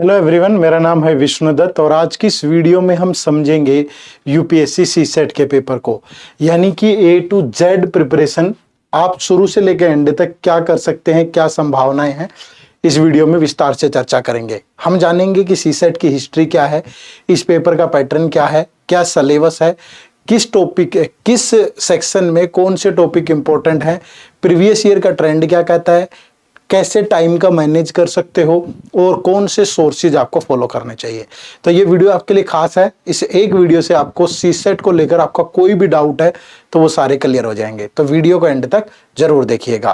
Hello everyone, मेरा नाम है विष्णुदत्त और आज की इस वीडियो में हम समझेंगे यूपीएससी सीसेट के पेपर को, यानी कि ए टू जेड प्रिपरेशन आप शुरू से लेकर एंड तक क्या कर सकते हैं, क्या संभावनाएं हैं। इस वीडियो में विस्तार से चर्चा करेंगे। हम जानेंगे कि सीसेट की हिस्ट्री क्या है, इस पेपर का पैटर्न क्या है, क्या सिलेबस है, किस टॉपिक किस सेक्शन में कौन से टॉपिक इंपॉर्टेंट हैं, प्रीवियस ईयर का ट्रेंड क्या कहता है, कैसे टाइम का मैनेज कर सकते हो और कौन से सोर्सेज आपको फॉलो करने चाहिए। तो ये वीडियो आपके लिए खास है। इस एक वीडियो से आपको सीसेट को लेकर आपका कोई भी डाउट है तो वो सारे क्लियर हो जाएंगे। तो वीडियो को एंड तक जरूर देखिएगा।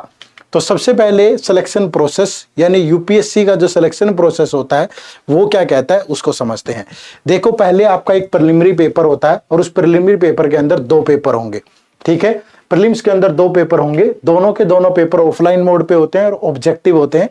तो सबसे पहले सिलेक्शन प्रोसेस यानी यूपीएससी का जो सिलेक्शन प्रोसेस होता है वो क्या कहता है उसको समझते हैं। देखो, पहले आपका एक प्रिलिमिनरी पेपर होता है और उस प्रिलिमिनरी पेपर के अंदर दो पेपर होंगे। ठीक है, प्रीलिम्स के अंदर दो पेपर होंगे, दोनों के दोनों पेपर ऑफलाइन मोड पे होते हैं और ऑब्जेक्टिव होते हैं।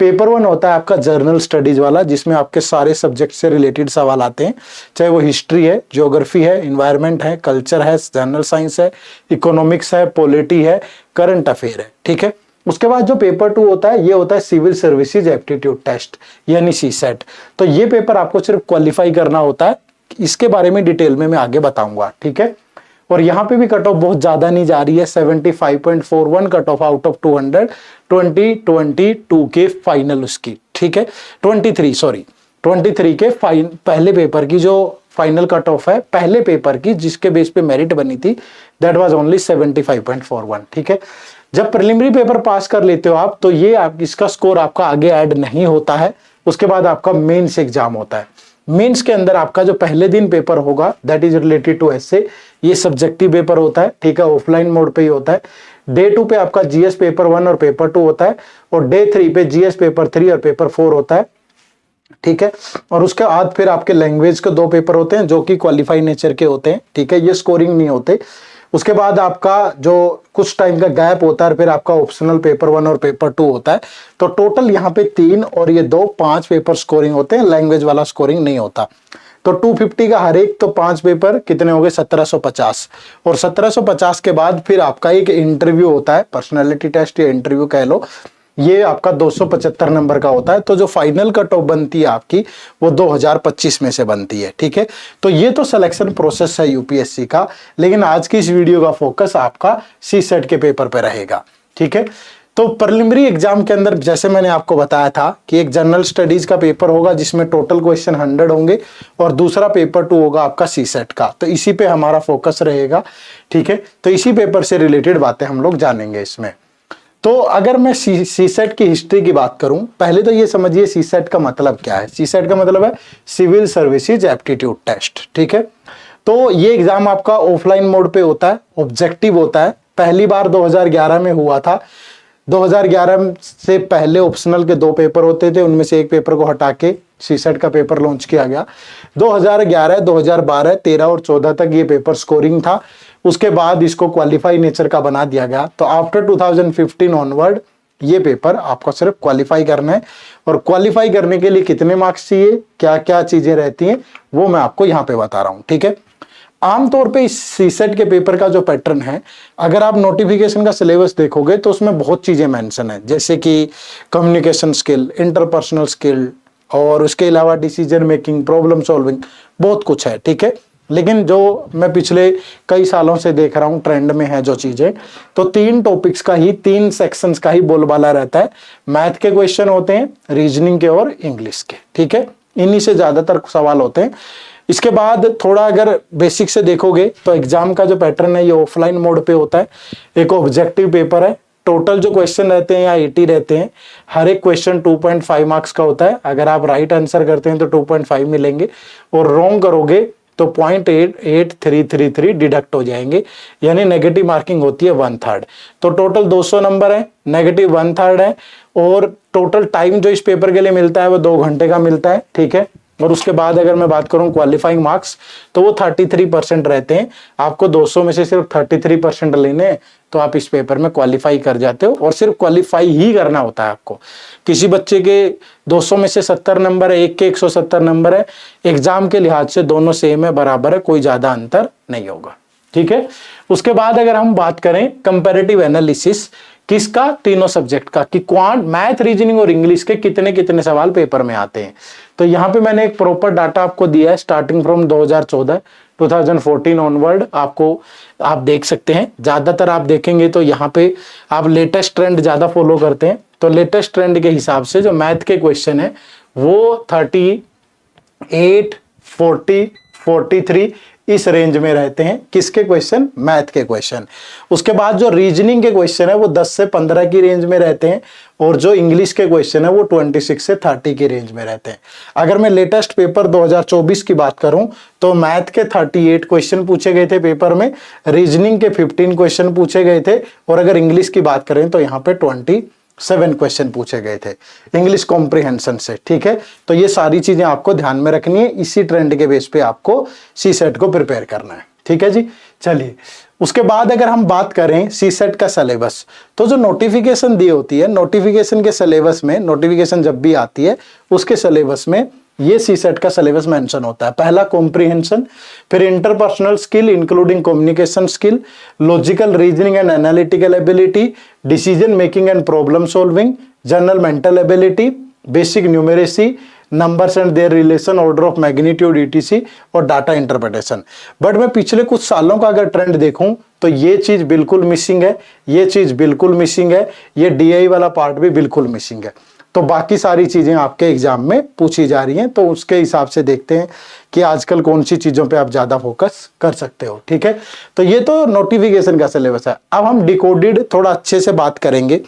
पेपर 1 होता है आपका जर्नल स्टडीज वाला, जिसमें आपके सारे सब्जेक्ट से रिलेटेड सवाल आते हैं, चाहे वो हिस्ट्री है, ज्योग्राफी है, इन्वायरमेंट है, कल्चर है, जनरल साइंस है, इकोनॉमिक्स है, पॉलिटी है, करंट अफेयर है। ठीक है, उसके बाद जो पेपर 2 होता है ये होता है सिविल सर्विसेज एप्टीट्यूड टेस्ट यानी सीसेट। तो ये पेपर आपको सिर्फ क्वालिफाई करना होता है। इसके बारे में डिटेल में मैं आगे बताऊंगा। ठीक है, और यहाँ पे भी कट ऑफ बहुत ज्यादा नहीं जा रही है, 75.41 कट ऑफ आउट ऑफ 200, 2022 के फाइनल उसकी। ठीक है, 23 के पहले पेपर की जो फाइनल कट ऑफ है पहले पेपर की, जिसके बेस पे मेरिट बनी थी, दैट वाज ओनली 75.41। ठीक है, जब प्रिलिमिनरी पेपर पास कर लेते हो आप तो ये इसका स्कोर आपका आगे ऐड नहीं होता है। उसके बाद आपका मेंस एग्जाम होता है। मेंस के अंदर आपका जो पहले दिन पेपर होगा that is related to SA, ये सब्जेक्टिव पेपर होता है। ठीक है, ऑफलाइन मोड पे ही होता है। डे 2 पे आपका जीएस पेपर 1 और पेपर 2 होता है और डे 3 पे जीएस पेपर 3 और पेपर 4 होता है। ठीक है, और उसके बाद फिर आपके लैंग्वेज के 2 पेपर होते हैं जो कि क्वालिफाई नेचर के होते हैं। ठीक है, ये स्कोरिंग नहीं होते। उसके बाद आपका जो कुछ टाइम का गैप होता है, फिर आपका ऑप्शनल पेपर 1 और पेपर 2 होता है। तो टोटल यहाँ पे 3 और ये 2 5 पेपर स्कोरिंग होते हैं, लैंग्वेज वाला स्कोरिंग नहीं होता। तो 250 का हर एक, तो 5 पेपर कितने हो गए, 1750। और 1750 के बाद फिर आपका एक इंटरव्यू होता है, पर्सनैलिटी टेस्ट या इंटरव्यू कह लो, ये आपका 275 नंबर का होता है। तो जो फाइनल कट ऑफ बनती है आपकी वो 2025 में से बनती है। ठीक है, तो ये तो सिलेक्शन प्रोसेस है यूपीएससी का, लेकिन आज की इस वीडियो का फोकस आपका सीसेट के पेपर पे रहेगा। ठीक है, तो प्रिलिमिनरी एग्जाम के अंदर जैसे मैंने आपको बताया था कि एक जनरल स्टडीज का पेपर होगा जिसमें टोटल क्वेश्चन 100 होंगे और दूसरा पेपर 2 होगा आपका सीसेट का। तो इसी पे हमारा फोकस रहेगा। ठीक है, तो इसी पेपर से रिलेटेड बातें हम लोग जानेंगे इसमें। तो अगर मैं सीसेट की हिस्ट्री की बात करूं, पहले तो ये समझिए सीसेट का मतलब क्या है। सीसेट का मतलब है सिविल सर्विसेज एप्टीट्यूड टेस्ट। ठीक है, तो ये एग्जाम आपका ऑफलाइन मोड पे होता है, ऑब्जेक्टिव होता है। पहली बार 2011 में हुआ था। 2011 से पहले ऑप्शनल के 2 पेपर होते थे, उनमें से एक पेपर को हटा के सीसेट का पेपर लॉन्च किया गया। 2011, 2012, 13 और 14 तक ये पेपर स्कोरिंग था। उसके बाद इसको क्वालिफाई नेचर का बना दिया गया। तो आफ्टर 2015 ऑनवर्ड ये पेपर आपको सिर्फ क्वालिफाई करना है। और क्वालिफाई करने के लिए कितने मार्क्स चाहिए, क्या क्या चीजें रहती हैं, वो मैं आपको यहाँ पे बता रहा हूँ। ठीक है, आमतौर पे इस सीसेट के पेपर का जो पैटर्न है, अगर आप नोटिफिकेशन का सिलेबस देखोगे तो उसमें बहुत चीजें मेंशन है, जैसे कि कम्युनिकेशन स्किल, इंटरपर्सनल स्किल, और उसके अलावा डिसीजन मेकिंग, प्रॉब्लम सॉल्विंग, बहुत कुछ है। ठीक है, लेकिन जो मैं पिछले कई सालों से देख रहा हूँ ट्रेंड में है जो चीजें, तो 3 टॉपिक्स का ही, 3 सेक्शंस का ही बोलबाला रहता है। मैथ के क्वेश्चन होते हैं, रीजनिंग के और इंग्लिश के। ठीक है, इन्हीं से ज्यादातर सवाल होते हैं। इसके बाद थोड़ा अगर बेसिक से देखोगे तो एग्जाम का जो पैटर्न है ये ऑफलाइन मोड पे होता है। एक ऑब्जेक्टिव पेपर है, टोटल जो क्वेश्चन रहते हैं या 80 रहते हैं। हर एक क्वेश्चन 2.5 मार्क्स का होता है। अगर आप राइट आंसर करते हैं तो 2.5 मिलेंगे और रॉन्ग करोगे तो 0.8333 डिडक्ट हो जाएंगे, यानी नेगेटिव मार्किंग होती है 1/3। तो टोटल 200 नंबर है, नेगेटिव 1/3 है। और टोटल टाइम जो इस पेपर के लिए मिलता है वो 2 घंटे का मिलता है। ठीक है, और उसके बाद अगर मैं बात करूं क्वालिफाइंग मार्क्स तो वो 33% रहते हैं। आपको 200 में से सिर्फ 33% लेने हैं तो आप इस पेपर में क्वालिफाई कर जाते हो, और सिर्फ क्वालिफाई ही करना होता है आपको। किसी बच्चे के 200 में से 70 नंबर है, एक के 170 नंबर है, एग्जाम के लिहाज से दोनों सेम है, बराबर है, कोई ज्यादा अंतर नहीं होगा। ठीक है, उसके बाद अगर हम बात करें कंपैरेटिव एनालिसिस किसका? तीनों सब्जेक्ट का, कि क्वांट, मैथ, रीजनिंग और इंग्लिश के कितने कितने सवाल पेपर में आते हैं। तो यहाँ पे मैंने एक प्रॉपर डाटा आपको दिया है स्टार्टिंग फ्रॉम 2014 ऑनवर्ड, आपको आप देख सकते हैं। ज्यादातर आप देखेंगे तो यहाँ पे आप लेटेस्ट ट्रेंड ज्यादा फॉलो करते हैं, तो लेटेस्ट ट्रेंड के हिसाब से जो मैथ के क्वेश्चन है वो 38, 40, 43 इस रेंज में रहते हैं। किसके क्वेश्चन? मैथ के क्वेश्चन। उसके बाद जो रीजनिंग के क्वेश्चन है वो 10 से 15 की रेंज में रहते हैं, और जो इंग्लिश के क्वेश्चन है वो 26 से 30 की रेंज में रहते हैं। अगर मैं लेटेस्ट पेपर 2024 की बात करूं तो मैथ के 38 क्वेश्चन पूछे गए थे पेपर में, रीजनिंग के 15 क्वेश्चन पूछे गए थे, और अगर इंग्लिश की बात करें तो यहाँ पे 27 क्वेश्चन पूछे गए थे इंग्लिश कॉम्प्रिहेंशन से। ठीक है, तो ये सारी चीजें आपको ध्यान में रखनी है, इसी ट्रेंड के बेस पे आपको सीसेट को प्रिपेयर करना है। ठीक है जी, चलिए उसके बाद अगर हम बात करें सीसेट का सिलेबस, तो जो नोटिफिकेशन दी होती है, नोटिफिकेशन के सिलेबस में, नोटिफिकेशन जब भी आती है उसके सिलेबस में ये सीसेट का सिलेबस मेंशन होता है। पहला कॉम्प्रिहेंशन, फिर interpersonal skill including communication skill, logical reasoning and analytical ability, decision making and problem solving, general mental ability, basic numeracy, numbers and there relation, order of magnitude etc, और data interpretation. But मैं पिछले कुछ सालों का अगर trend देखूं तो ये चीज बिल्कुल मिसिंग है, ये चीज बिल्कुल मिसिंग है, ये डीआई वाला पार्ट भी बिल्कुल मिसिंग है। तो बाकी सारी चीजें आपके एग्जाम में पूछी जा रही हैं, तो उसके हिसाब से देखते हैं कि आजकल कौन सी चीजों पे आप ज्यादा फोकस कर सकते हो। ठीक है, तो ये तो नोटिफिकेशन का सिलेबस है। अब हम डिकोडेड थोड़ा अच्छे से बात करेंगे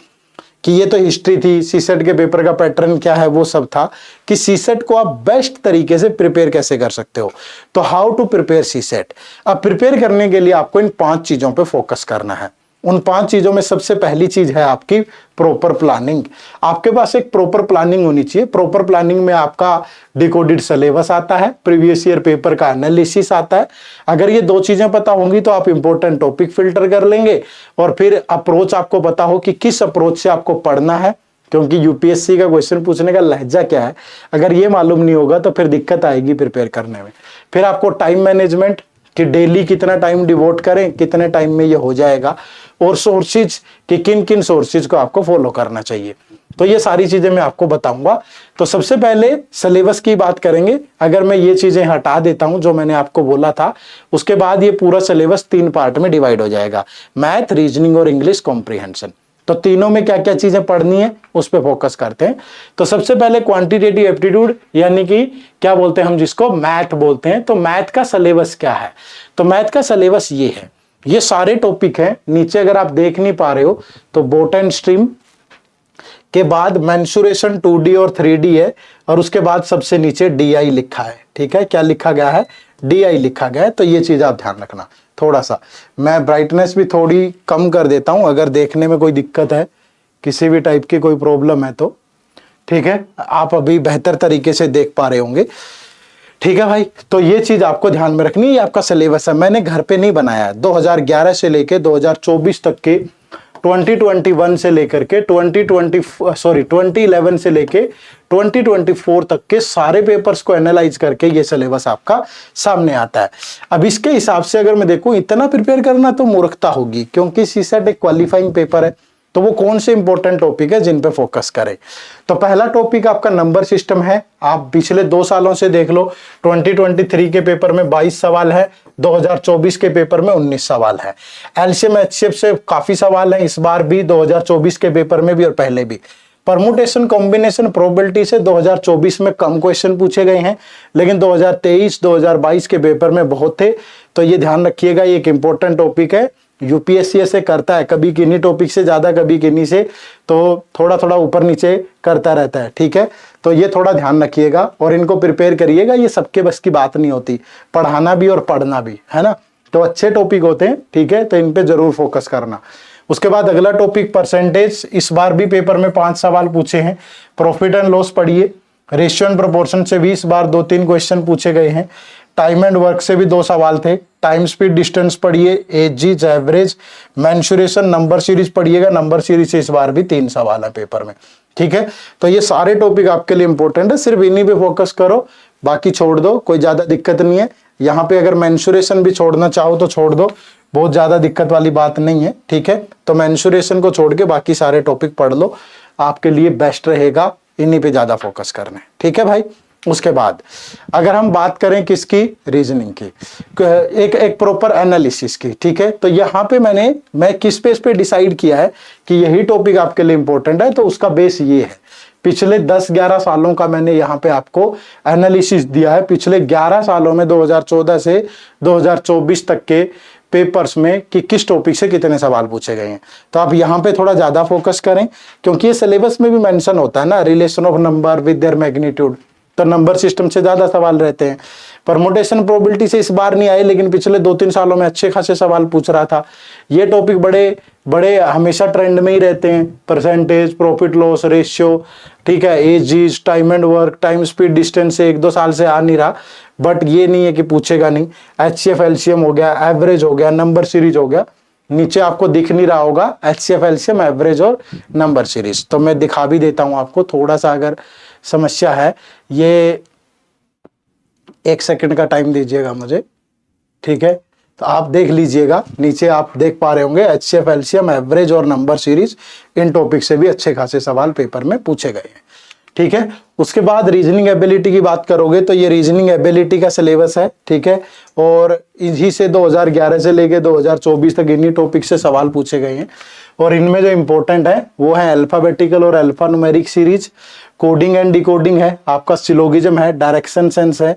कि ये तो हिस्ट्री थी, सीसेट के पेपर का पैटर्न क्या है वो सब था, कि सीसेट को आप बेस्ट तरीके से प्रिपेयर कैसे कर सकते हो। तो हाउ टू प्रिपेयर सीसेट। अब प्रिपेयर करने के लिए आपको इन 5 चीजों पे फोकस करना है। उन 5 चीजों में सबसे पहली चीज है आपकी प्रॉपर प्लानिंग। आपके पास एक प्रॉपर प्लानिंग होनी चाहिए। प्रॉपर प्लानिंग में आपका डिकोडेड सिलेबस आता है, प्रीवियस ईयर पेपर का एनालिसिस आता है। अगर ये 2 चीजें पता होंगी तो आप इंपॉर्टेंट टॉपिक फिल्टर कर लेंगे, और फिर अप्रोच आपको पता हो कि किस अप्रोच से आपको पढ़ना है, क्योंकि यूपीएससी का क्वेश्चन पूछने का लहजा क्या है, अगर ये मालूम नहीं होगा तो फिर दिक्कत आएगी प्रिपेयर करने में। फिर आपको टाइम मैनेजमेंट, कि डेली कितना टाइम डिवोट करें, कितने टाइम में ये हो जाएगा, और सोर्सेज कि किन किन सोर्सेज को आपको फॉलो करना चाहिए। तो ये सारी चीजें मैं आपको बताऊंगा। तो सबसे पहले सिलेबस की बात करेंगे। अगर मैं ये चीजें हटा देता हूं जो मैंने आपको बोला था, उसके बाद ये पूरा सिलेबस 3 पार्ट में डिवाइड हो जाएगा, मैथ, रीजनिंग और इंग्लिश कॉम्प्रिहेंशन। तो तीनों में क्या क्या चीजें पढ़नी है उस पर फोकस करते हैं। तो सबसे पहले क्वांटिटेटिव एप्टीट्यूड, यानी कि क्या बोलते हैं हम, जिसको मैथ बोलते हैं। तो मैथ का सिलेबस क्या है? तो मैथ का सिलेबस ये है, ये सारे टॉपिक हैं। नीचे अगर आप देख नहीं पा रहे हो तो बोट एंड स्ट्रीम के बाद मेंसुरेशन 2D और 3D है, और उसके बाद सबसे नीचे DI लिखा है। ठीक है, क्या लिखा गया है? DI लिखा गया है। तो ये चीज आप ध्यान रखना। थोड़ा सा मैं ब्राइटनेस भी थोड़ी कम कर देता हूं, अगर देखने में कोई दिक्कत है, किसी भी टाइप की कोई प्रॉब्लम है तो। ठीक है, आप अभी बेहतर तरीके से देख पा रहे होंगे। ठीक है भाई, तो ये चीज आपको ध्यान में रखनी है। ये आपका सिलेबस है, मैंने घर पे नहीं बनाया है। 2011 से लेके 2024 तक के, 2021 से लेकर के 2011 से लेके 2024 तक के सारे पेपर्स को एनालाइज करके ये सिलेबस आपका सामने आता है। अब इसके हिसाब से अगर मैं देखूं, इतना प्रिपेयर करना तो मूर्खता होगी, क्योंकि सीसेट एक क्वालिफाइंग पेपर है। तो वो कौन से इंपॉर्टेंट टॉपिक है जिन पे फोकस करें? तो पहला टॉपिक आपका नंबर सिस्टम है। आप पिछले 2 सालों से देख लो, 2023 के पेपर में 22 सवाल है, 2024 के पेपर में 19 सवाल है। एलसीएम एचसीएफ से काफी सवाल है इस बार भी, 2024 के पेपर में भी और पहले भी। परमुटेशन, कॉम्बिनेशन, प्रोबेबिलिटी से 2024 में कम क्वेश्चन पूछे गए हैं, लेकिन 2023, 2022 के पेपर में बहुत थे। तो ये ध्यान रखिएगा, ये एक इंपॉर्टेंट टॉपिक है। यूपीएससी ऐसे करता है, कभी किन्हीं टॉपिक से ज्यादा, कभी किन्हीं से, तो थोड़ा थोड़ा ऊपर नीचे करता रहता है। ठीक है, तो ये थोड़ा ध्यान रखिएगा और इनको प्रिपेयर करिएगा। ये सबके बस की बात नहीं होती, पढ़ाना भी और पढ़ना भी, है ना। तो अच्छे टॉपिक होते हैं, ठीक है, तो इन पे जरूर फोकस करना। उसके बाद अगला टॉपिक परसेंटेज। इस बार भी पेपर में 5 सवाल पूछे हैं। प्रॉफिट एंड लॉस पढ़िए। रेशियो एंड प्रोपोर्शन से भी इस बार 2-3 क्वेश्चन पूछे गए हैं। टाइम एंड वर्क से भी 2 सवाल थे। टाइम स्पीड डिस्टेंस पढ़िए, age average, mensuration, number series पढ़िएगा। नंबर सीरीज से इस बार भी 3 सवाल है पेपर में। ठीक है, तो ये सारे टॉपिक आपके लिए इंपॉर्टेंट है, सिर्फ इन्हीं पे फोकस करो, बाकी छोड़ दो, कोई ज्यादा दिक्कत नहीं है। यहाँ पे अगर मेंसुरेशन भी छोड़ना चाहो तो छोड़ दो, बहुत ज़्यादा दिक्कत वाली बात नहीं है, ठीक है। तो मेंसुरेशन को छोड़ के बाकी सारे टॉपिक पढ़ लो, आपके लिए बेस्ट रहेगा, इन्हीं पे ज़्यादा फोकस करना है, ठीक है भाई। उसके बाद अगर हम बात करें किसकी, रीजनिंग की, एक प्रॉपर एनालिसिस की, ठीक है। तो यहाँ पे मैं किस बेस पे डिसाइड किया है कि यही टॉपिक आपके लिए इंपॉर्टेंट है, तो उसका बेस ये है। पिछले 10-11 सालों का मैंने यहाँ पे आपको एनालिसिस दिया है। पिछले 11 सालों में 2014 से 2024 तक के पेपर्स में कि किस टॉपिक से कितने सवाल पूछे गए हैं। तो आप यहाँ पे थोड़ा ज्यादा फोकस करें, क्योंकि ये सिलेबस में भी मेंशन होता है ना, relation of number with their magnitude, तो नंबर सिस्टम से ज्यादा सवाल रहते हैं। परमुटेशन प्रोबेबिलिटी से इस बार नहीं आए, लेकिन पिछले 2-3 सालों में अच्छे खासे सवाल पूछ रहा था। ये टॉपिक बड़े बड़े हमेशा ट्रेंड में ही रहते हैं, परसेंटेज, प्रॉफिट लॉस रेशियो, ठीक है, aegis, time and work, time speed distance से 1-2 साल से आ नहीं रहा, बट ये नहीं है कि पूछेगा नहीं। HCF LCM हो गया, एवरेज हो गया, नंबर सीरीज हो गया, नीचे आपको दिख नहीं रहा होगा HCF LCM, एवरेज और नंबर सीरीज। तो मैं दिखा भी देता हूं आपको, थोड़ा सा अगर समस्या है, ये 1 सेकंड का टाइम दीजिएगा मुझे, ठीक है। तो आप देख लीजिएगा, नीचे आप देख पा रहे होंगे HCF LCM, एवरेज और नंबर सीरीज, इन टॉपिक से भी अच्छे खासे सवाल पेपर में पूछे गए हैं, ठीक है। उसके बाद रीजनिंग एबिलिटी की बात करोगे तो ये रीजनिंग एबिलिटी का सिलेबस है, ठीक है, और इन्हीं से 2011 से लेके 2024 तक इन्हीं टॉपिक से सवाल पूछे गए हैं। और इनमें जो इंपॉर्टेंट है वो है अल्फाबेटिकल और alpha numeric series, coding and decoding है, आपका सिलोगिज्म है, डायरेक्शन सेंस है,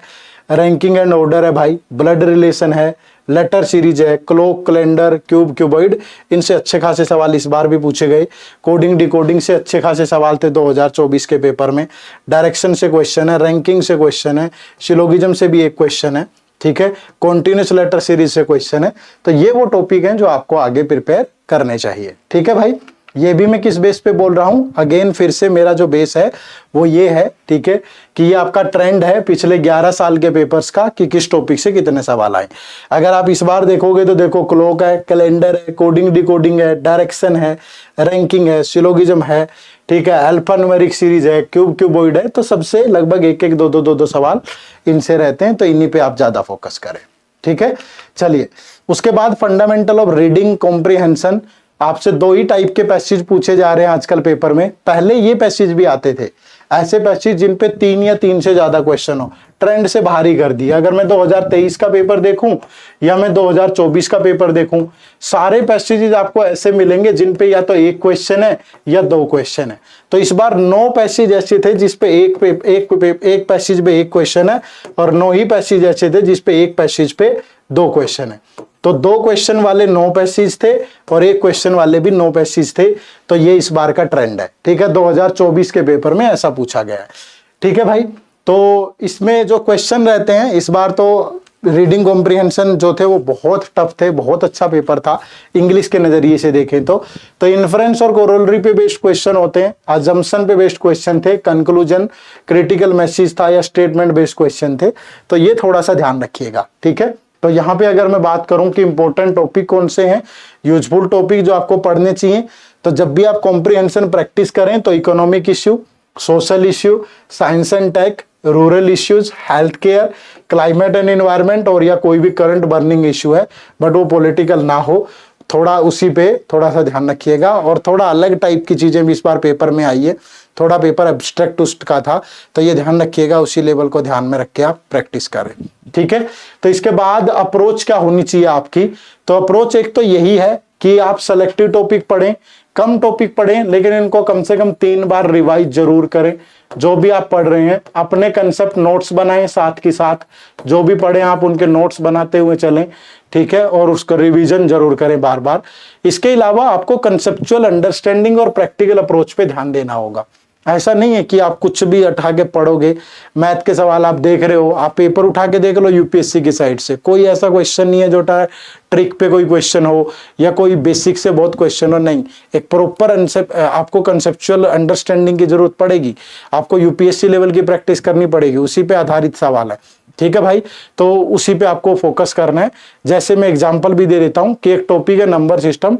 रैंकिंग एंड ऑर्डर है भाई, ब्लड रिलेशन है, लेटर सीरीज है, क्लॉक, कैलेंडर, क्यूब, क्यूबॉइड, इनसे अच्छे खासे सवाल इस बार भी पूछे गए। कोडिंग डिकोडिंग से अच्छे खासे सवाल थे 2024 के पेपर में। डायरेक्शन से क्वेश्चन है, रैंकिंग से क्वेश्चन है, सिलोगिज्म से भी एक क्वेश्चन है, ठीक है, कॉन्टिन्यूस लेटर सीरीज से क्वेश्चन है। तो ये वो टॉपिक हैं जो आपको आगे प्रिपेयर करने चाहिए, ठीक है भाई। ये भी मैं किस बेस पे बोल रहा हूं, अगेन फिर से मेरा जो बेस है वो ये है, ठीक है, कि ये आपका ट्रेंड है पिछले 11 साल के पेपर्स का कि किस टॉपिक से कितने सवाल आए। अगर आप इस बार देखोगे तो देखो, क्लॉक है, कैलेंडर है, कोडिंग डिकोडिंग है, डायरेक्शन है, रैंकिंग है, सिलोगिज्म है, ठीक है, अल्फा न्यूमेरिक सीरीज है, क्यूब, क्यूबॉइड है। तो सबसे लगभग 1-1, 2-2 सवाल इनसे रहते हैं, तो इन्हीं पे आप ज्यादा फोकस करें, ठीक है। चलिए, उसके बाद फंडामेंटल ऑफ रीडिंग कॉम्प्रिहेंशन, आपसे 2 ही टाइप के पैसेज पूछे जा रहे हैं आजकल पेपर में। पहले ये पैसेज भी आते थे, ऐसे पैसेज जिन पे 3 या 3 से ज्यादा क्वेश्चन हो, ट्रेंड से बाहर ही कर दिया। अगर मैं 2023 का पेपर देखूं या मैं 2024 का पेपर देखूं, सारे पैसेजेस आपको ऐसे मिलेंगे जिन पे या तो 1 क्वेश्चन है या 2 क्वेश्चन है। तो इस बार 9 पैसेज ऐसे थे जिसपे एक पैसेज पे 1 क्वेश्चन है, और 9 ही पैसेज ऐसे थे जिसपे 1 पैसेज पे 2 क्वेश्चन है। तो 2 क्वेश्चन वाले 9 पैसेज थे और 1 क्वेश्चन वाले भी 9 पैसेज थे। तो ये इस बार का ट्रेंड है, ठीक है, 2024 के पेपर में ऐसा पूछा गया है, ठीक है भाई। तो इसमें जो क्वेश्चन रहते हैं इस बार, तो रीडिंग कॉम्प्रिहेंशन जो थे वो बहुत टफ थे, बहुत अच्छा पेपर था इंग्लिश के नजरिए से देखें तो इन्फ्रेंस और कोरोलरी पे बेस्ड क्वेश्चन होते हैं, अजम्पशन पे बेस्ड क्वेश्चन थे, कंक्लूजन, क्रिटिकल मैसेज था या स्टेटमेंट बेस्ड क्वेश्चन थे। तो ये थोड़ा सा ध्यान रखिएगा, ठीक है। तो यहाँ पे अगर मैं बात करूं कि इंपॉर्टेंट टॉपिक कौन से हैं, यूजफुल टॉपिक जो आपको पढ़ने चाहिए, तो जब भी आप कॉम्प्रिहेंशन प्रैक्टिस करें तो economic issue, social issue, science and tech, rural issues, health care, climate and environment, और या कोई भी करंट बर्निंग इश्यू है बट वो पॉलिटिकल ना हो, थोड़ा उसी पे थोड़ा सा ध्यान रखिएगा। और थोड़ा अलग टाइप की चीजें भी इस बार पेपर में आई है, थोड़ा पेपर एब्स्ट्रैक्ट उस्ट का था, तो ये ध्यान रखिएगा, उसी लेवल को ध्यान में रख के आप प्रैक्टिस करें, ठीक है। तो इसके बाद अप्रोच क्या होनी चाहिए आपकी, तो अप्रोच एक तो यही है कि आप सेलेक्टिव टॉपिक पढ़ें, कम टॉपिक पढ़ें, लेकिन इनको कम से कम 3 बार रिवाइज जरूर करें। जो भी आप पढ़ रहे हैं अपने कंसेप्ट नोट्स बनाएं, साथ के साथ जो भी पढ़े आप उनके नोट्स बनाते हुए चलें, ठीक है, और उसका रिवीजन जरूर करें बार बार। इसके अलावा आपको कंसेप्चुअल अंडरस्टैंडिंग और प्रैक्टिकल अप्रोच पे ध्यान देना होगा। ऐसा नहीं है कि आप कुछ भी उठा के पढ़ोगे, मैथ के सवाल आप देख रहे हो, आप पेपर उठा के देख लो यूपीएससी की साइड से, कोई ऐसा क्वेश्चन नहीं है जो ट्रिक पे कोई क्वेश्चन हो या कोई बेसिक से बहुत क्वेश्चन हो, नहीं। एक प्रॉपर आपको कंसेप्चुअल अंडरस्टैंडिंग की जरूरत पड़ेगी, आपको यूपीएससी लेवल की प्रैक्टिस करनी पड़ेगी, उसी पे आधारित सवाल है, ठीक है भाई। तो उसी पे आपको फोकस करना है। जैसे मैं एग्जांपल भी दे देता हूं कि एक टॉपिक है नंबर सिस्टम,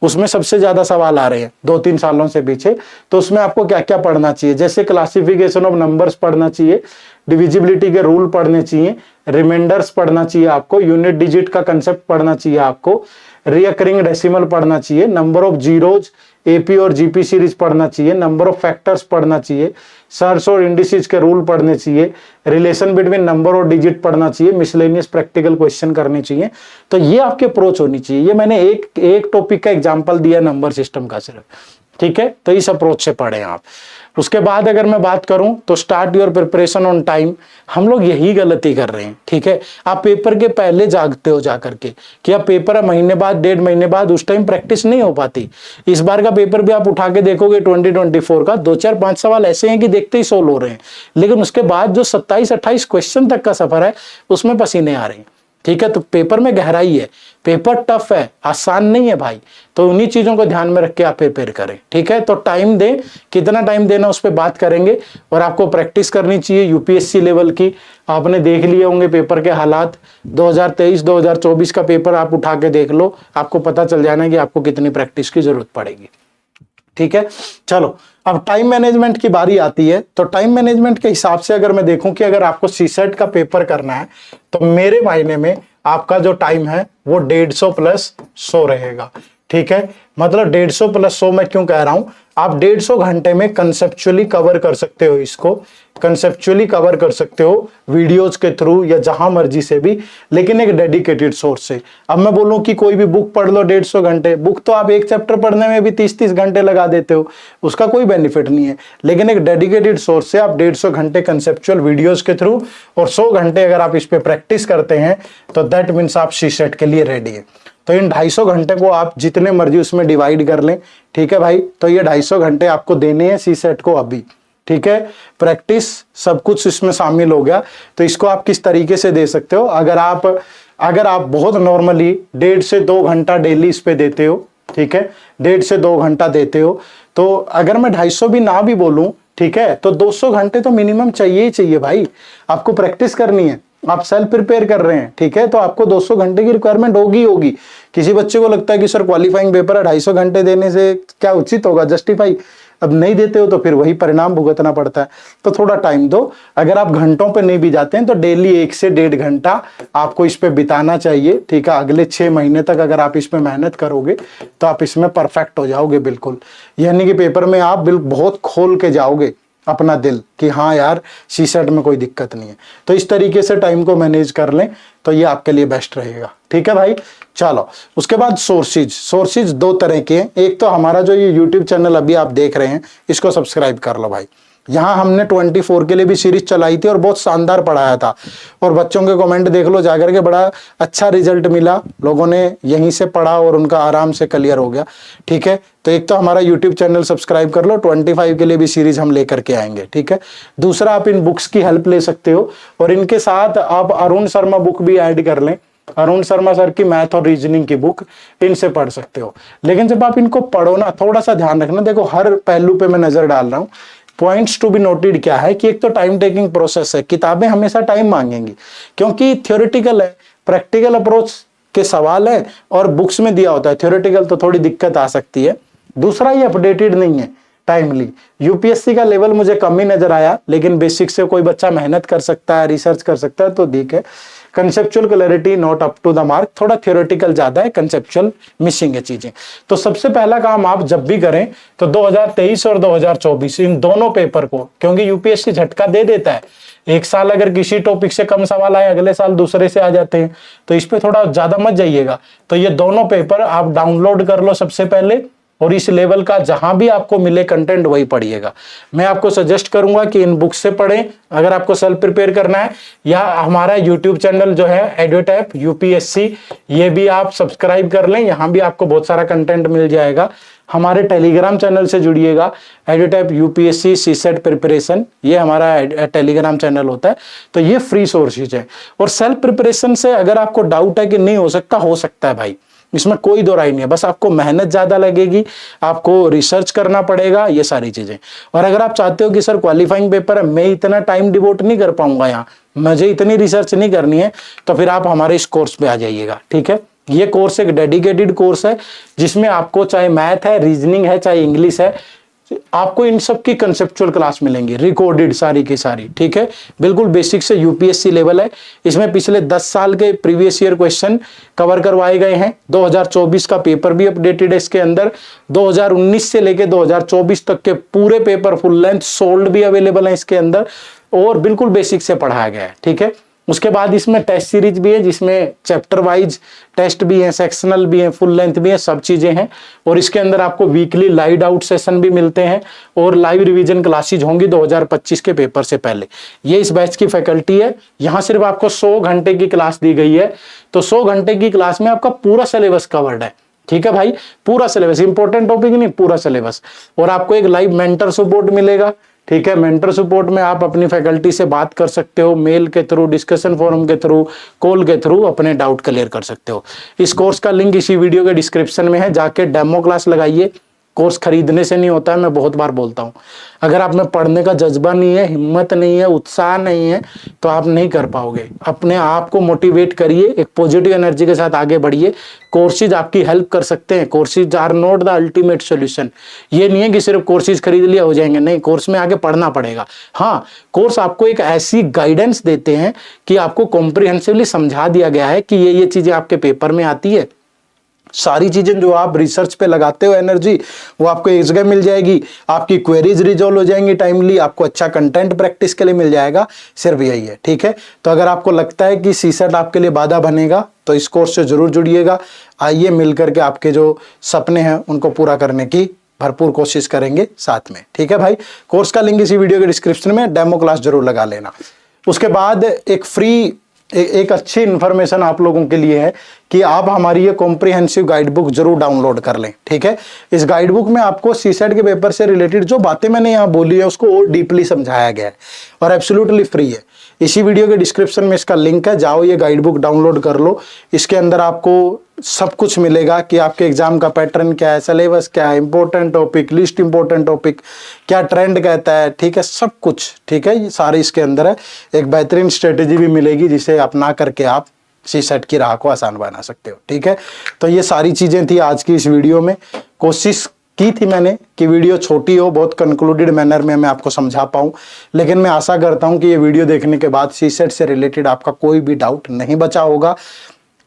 उसमें सबसे ज्यादा सवाल आ रहे हैं 2-3 सालों से पीछे। तो उसमें आपको क्या क्या पढ़ना चाहिए, जैसे क्लासिफिकेशन ऑफ नंबर्स पढ़ना चाहिए, डिविजिबिलिटी के रूल पढ़ने चाहिए, रिमाइंडर्स पढ़ना चाहिए आपको, यूनिट डिजिट का कंसेप्ट पढ़ना चाहिए आपको, रिकरिंग डेसिमल पढ़ना चाहिए, नंबर ऑफ जीरोज एपी और जीपी सीरीज पढ़ना चाहिए, नंबर ऑफ फैक्टर्स पढ़ना चाहिए, सर्च और इंडिसेस के रूल पढ़ने चाहिए, रिलेशन बिटवीन नंबर और डिजिट पढ़ना चाहिए, मिसलेनियस प्रैक्टिकल क्वेश्चन करने चाहिए। तो ये आपकी अप्रोच होनी चाहिए। ये मैंने एक टॉपिक का एग्जांपल दिया नंबर सिस्टम का सिर्फ, ठीक है। तो इस अप्रोच से पढ़ें आप। उसके बाद अगर मैं बात करूं तो start your preparation on time. हम लोग यही गलती कर रहे हैं, ठीक है। आप पेपर के पहले जागते हो जाकर के कि अब पेपर है महीने बाद 1.5 महीने बाद, उस टाइम प्रैक्टिस नहीं हो पाती। इस बार का पेपर भी आप उठा के देखोगे 2024 का, 2-4-5 सवाल ऐसे हैं कि देखते ही सोल्व हो रहे हैं, लेकिन उसके बाद जो 27-28 क्वेश्चन तक का सफर है उसमें पसीने आ रहे हैं, ठीक है। तो पेपर में गहराई है, पेपर टफ है, आसान नहीं है भाई। तो उन्हीं चीजों को ध्यान में रख के आप प्रिपेयर करें, ठीक है। तो टाइम दें, कितना टाइम देना उस पर बात करेंगे। और आपको प्रैक्टिस करनी चाहिए यूपीएससी लेवल की। आपने देख लिए होंगे पेपर के हालात, 2023-2024 का पेपर आप उठा के देख लो, आपको पता चल जाना कि आपको कितनी प्रैक्टिस की जरूरत पड़ेगी, ठीक है। चलो अब टाइम मैनेजमेंट की बारी आती है। तो टाइम मैनेजमेंट के हिसाब से अगर मैं देखूं कि अगर आपको सीसेट का पेपर करना है तो मेरे मायने में आपका जो टाइम है वो 150 + 100 रहेगा, ठीक है। मतलब 150 + 100 मैं क्यों कह रहा हूं, आप 150 घंटे में कंसेप्चुअली कवर कर सकते हो, इसको कंसेप्चुअली कवर कर सकते हो वीडियोस के थ्रू या जहां मर्जी से भी, लेकिन एक डेडिकेटेड सोर्स से। अब मैं बोलूं कि कोई भी बुक पढ़ लो 150 घंटे, बुक तो आप एक चैप्टर पढ़ने में भी 30-30 घंटे लगा देते हो, उसका कोई बेनिफिट नहीं है। लेकिन एक डेडिकेटेड सोर्स से आप 150 घंटे कंसेप्चुअल वीडियोस के थ्रू और 100 घंटे अगर आप इस पे प्रैक्टिस करते हैं तो दैट मीन्स आप सीसेट के लिए रेडी है। तो इन 250 घंटे को आप जितने मर्जी उसमें डिवाइड कर लें, ठीक है भाई। तो ये 250 घंटे आपको देने हैं सीसेट को अभी, ठीक है। प्रैक्टिस सब कुछ इसमें शामिल हो गया। तो इसको आप किस तरीके से दे सकते हो, अगर आप बहुत नॉर्मली 1.5 से 2 घंटा डेली इस पे देते हो, ठीक है, 1.5 से 2 घंटा देते हो, तो अगर मैं 250 भी ना भी बोलूं, ठीक है, तो 200 घंटे तो मिनिमम चाहिए ही चाहिए भाई। आपको प्रैक्टिस करनी है, आप सेल्फ प्रिपेयर कर रहे हैं, ठीक है, तो आपको 200 घंटे की रिक्वायरमेंट होगी। किसी बच्चे को लगता है कि सर क्वालिफाइंग पेपर है, 250 घंटे देने से क्या उचित होगा, जस्टिफाई, अब नहीं देते हो तो फिर वही परिणाम भुगतना पड़ता है। तो थोड़ा टाइम दो। अगर आप घंटों पे नहीं भी जाते हैं तो डेली 1 से 1.5 घंटा आपको इस पे बिताना चाहिए, ठीक है। अगले 6 महीने तक अगर आप इसमें मेहनत करोगे तो आप इसमें परफेक्ट हो जाओगे बिल्कुल। यानी कि पेपर में आप बिल्कुल बहुत खोल के जाओगे अपना दिल कि हाँ यार सीसेट में कोई दिक्कत नहीं है। तो इस तरीके से टाइम को मैनेज कर लें तो ये आपके लिए बेस्ट रहेगा, ठीक है भाई। चलो उसके बाद सोर्सेज 2 तरह के हैं। एक तो हमारा जो ये यूट्यूब चैनल अभी आप देख रहे हैं इसको सब्सक्राइब कर लो भाई। यहाँ हमने 24 के लिए भी सीरीज चलाई थी और बहुत शानदार पढ़ाया था, और बच्चों के कमेंट देख लो जाकर के, बड़ा अच्छा रिजल्ट मिला, लोगों ने यहीं से पढ़ा और उनका आराम से क्लियर हो गया, ठीक है। तो एक तो हमारा यूट्यूब चैनल सब्सक्राइब कर लो, 25 के लिए भी सीरीज हम लेकर के आएंगे, ठीक है। दूसरा आप इन बुक्स की हेल्प ले सकते हो और इनके साथ आप अरुण शर्मा बुक भी ऐड कर लें। अरुण शर्मा सर की मैथ और रीजनिंग की बुक, इनसे पढ़ सकते हो। लेकिन जब आप इनको पढ़ो ना, थोड़ा सा ध्यान रखना, देखो हर पहलू पे मैं नजर डाल रहा हूँ। पॉइंट्स टू बी नोटेड क्या है कि एक तो टाइम टेकिंग प्रोसेस है, किताबें हमेशा टाइम मांगेंगी क्योंकि थ्योरेटिकल है, प्रैक्टिकल अप्रोच के सवाल है और बुक्स में दिया होता है, थ्योरेटिकल तो थोड़ी दिक्कत आ सकती है। दूसरा ये अपडेटेड नहीं है टाइमली। यूपीएससी का लेवल मुझे कम ही नजर आया, लेकिन बेसिक से कोई बच्चा मेहनत कर सकता है, रिसर्च कर सकता है, तो ठीक है। Conceptual clarity not up to the mark, थोड़ा थ्योरेटिकल ज्यादा है, कंसेप्चुअल मिसिंग है चीजें। तो सबसे पहला काम आप जब भी करें तो 2023 और 2024 इन दोनों पेपर को, क्योंकि यूपीएससी झटका दे देता है, एक साल अगर किसी टॉपिक से कम सवाल आए अगले साल दूसरे से आ जाते हैं, तो इस पे थोड़ा ज्यादा मत जाइएगा। तो ये दोनों पेपर आप डाउनलोड कर लो सबसे पहले, और इस लेवल का जहां भी आपको मिले कंटेंट वही पढ़िएगा। मैं आपको सजेस्ट करूंगा कि इन बुक से पढ़ें अगर आपको सेल्फ प्रिपेयर करना है, या हमारा यूट्यूब चैनल जो है एडुटैप यूपीएससी, ये भी आप सब्सक्राइब कर लें, यहां भी आपको बहुत सारा कंटेंट मिल जाएगा। हमारे टेलीग्राम चैनल से जुड़िएगा, एडुटैप यूपीएससी सीसेट प्रिपरेशन, ये हमारा टेलीग्राम चैनल होता है। तो ये फ्री सोर्सेज है। और सेल्फ प्रिपरेशन से अगर आपको डाउट है कि नहीं हो सकता है भाई, इसमें कोई दो राय नहीं है, बस आपको मेहनत ज्यादा लगेगी, आपको रिसर्च करना पड़ेगा, ये सारी चीजें। और अगर आप चाहते हो कि सर क्वालिफाइंग पेपर है, मैं इतना टाइम डिवोट नहीं कर पाऊंगा, यहाँ मुझे इतनी रिसर्च नहीं करनी है, तो फिर आप हमारे इस कोर्स पे आ जाइएगा, ठीक है। ये कोर्स एक डेडिकेटेड कोर्स है जिसमें आपको चाहे मैथ है, रीजनिंग है, चाहे इंग्लिश है, आपको इन सब की कंसेप्चुअल क्लास मिलेंगी, रिकॉर्डेड सारी की सारी, ठीक है। बिल्कुल बेसिक से यूपीएससी लेवल है। इसमें पिछले 10 साल के प्रीवियस ईयर क्वेश्चन कवर करवाए गए हैं। 2024 का पेपर भी अपडेटेड है इसके अंदर। 2019 से लेके 2024 तक के पूरे पेपर फुल लेंथ सोल्ड भी अवेलेबल है इसके अंदर, और बिल्कुल बेसिक से पढ़ाया गया है, ठीक है। उसके बाद इसमें टेस्ट सीरीज भी है जिसमें चैप्टर वाइज टेस्ट भी है, सेक्शनल भी है, फुल लेंथ भी है, सब चीजें हैं। और इसके अंदर आपको वीकली लाइव डाउट सेशन भी मिलते हैं और लाइव रिवीजन क्लासेज होंगी 2025 के पेपर से पहले। ये इस बैच की फैकल्टी है। यहाँ सिर्फ आपको 100 घंटे की क्लास दी गई है, तो 100 घंटे की क्लास में आपका पूरा सिलेबस कवर्ड है, ठीक है भाई, पूरा सिलेबस, इंपॉर्टेंट टॉपिक नहीं, पूरा सिलेबस। और आपको एक लाइव मेंटर सपोर्ट मिलेगा, ठीक है। मेंटर सपोर्ट में आप अपनी फैकल्टी से बात कर सकते हो, मेल के थ्रू, डिस्कशन फोरम के थ्रू, कॉल के थ्रू अपने डाउट क्लियर कर सकते हो। इस कोर्स का लिंक इसी वीडियो के डिस्क्रिप्शन में है, जाके डेमो क्लास लगाइए। कोर्स खरीदने से नहीं होता है, मैं बहुत बार बोलता हूं। अगर आप में पढ़ने का जज्बा नहीं है, हिम्मत नहीं है, उत्साह नहीं है, तो आप नहीं कर पाओगे। अपने आप को मोटिवेट करिए, एक पॉजिटिव एनर्जी के साथ आगे बढ़िए। कोर्सेज आपकी हेल्प कर सकते हैं। Courses are not the ultimate solution. ये नहीं है कि सिर्फ कोर्सेज खरीद लिया हो जाएंगे, नहीं, कोर्स में आगे पढ़ना पड़ेगा। हाँ, कोर्स आपको एक ऐसी गाइडेंस देते हैं कि आपको कॉम्प्रिहेंसिवली समझा दिया गया है कि ये चीजें आपके पेपर में आती है। सारी चीजें जो आप रिसर्च पे लगाते हो एनर्जी, वो आपको एक जगह मिल जाएगी। आपकी क्वेरीज रिजॉल्व हो जाएंगी टाइमली, आपको अच्छा कंटेंट प्रैक्टिस के लिए मिल जाएगा। सिर्फ यही है, ठीक है। तो अगर आपको लगता है कि सीसेट आपके लिए बाधा बनेगा, तो इस कोर्स से जरूर जुड़िएगा। आइए मिलकर के आपके जो सपने हैं उनको पूरा करने की भरपूर कोशिश करेंगे साथ में, ठीक है भाई। कोर्स का लिंक इसी वीडियो के डिस्क्रिप्शन में, डेमो क्लास जरूर लगा लेना। उसके बाद एक फ्री एक अच्छी इंफॉर्मेशन आप लोगों के लिए है कि आप हमारी ये कॉम्प्रिहेंसिव गाइड बुक जरूर डाउनलोड कर लें, ठीक है। इस गाइड बुक में आपको सीसेट के पेपर से रिलेटेड जो बातें मैंने यहाँ बोली है उसको और डीपली समझाया गया है और एब्सोल्युटली फ्री है। इसी वीडियो के डिस्क्रिप्शन में इसका लिंक है, जाओ ये गाइड बुक डाउनलोड कर लो। इसके अंदर आपको सब कुछ मिलेगा कि आपके एग्जाम का पैटर्न क्या है, सिलेबस क्या है, important topic, list important topic, क्या ट्रेंड कहता है, ठीक है, सब कुछ, ठीक है, ये सारे इसके अंदर है। एक बेहतरीन स्ट्रेटेजी भी मिलेगी जिसे अपना करके आप सीसेट की राह को आसान बना सकते हो, ठीक है। तो ये सारी चीजें थी आज की इस वीडियो में। कोशिश की थी मैंने कि वीडियो छोटी हो, बहुत कंक्लूडेड मैनर में मैं आपको समझा पाऊं, लेकिन मैं आशा करता हूं कि ये वीडियो देखने के बाद सीसेट से रिलेटेड आपका कोई भी डाउट नहीं बचा होगा।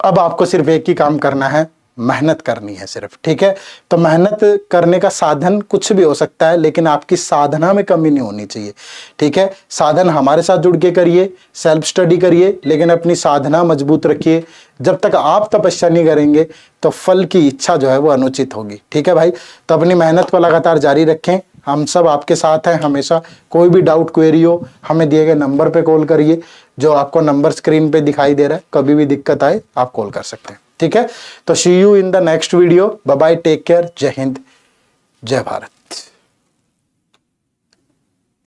अब आपको सिर्फ एक ही काम करना है, मेहनत करनी है सिर्फ, ठीक है। तो मेहनत करने का साधन कुछ भी हो सकता है, लेकिन आपकी साधना में कमी नहीं होनी चाहिए, ठीक है। साधन हमारे साथ जुड़ के करिए, सेल्फ स्टडी करिए, लेकिन अपनी साधना मजबूत रखिए। जब तक आप तपस्या नहीं करेंगे तो फल की इच्छा जो है वो अनुचित होगी, ठीक है भाई। तो अपनी मेहनत को लगातार जारी रखें, हम सब आपके साथ हैं हमेशा। कोई भी डाउट क्वेरी हो, हमें दिए गए नंबर पे कॉल करिए, जो आपको नंबर स्क्रीन पे दिखाई दे रहा है। कभी भी दिक्कत आए आप कॉल कर सकते हैं, ठीक है। तो see you in the next video. Bye bye, take care, जय हिंद, जय भारत।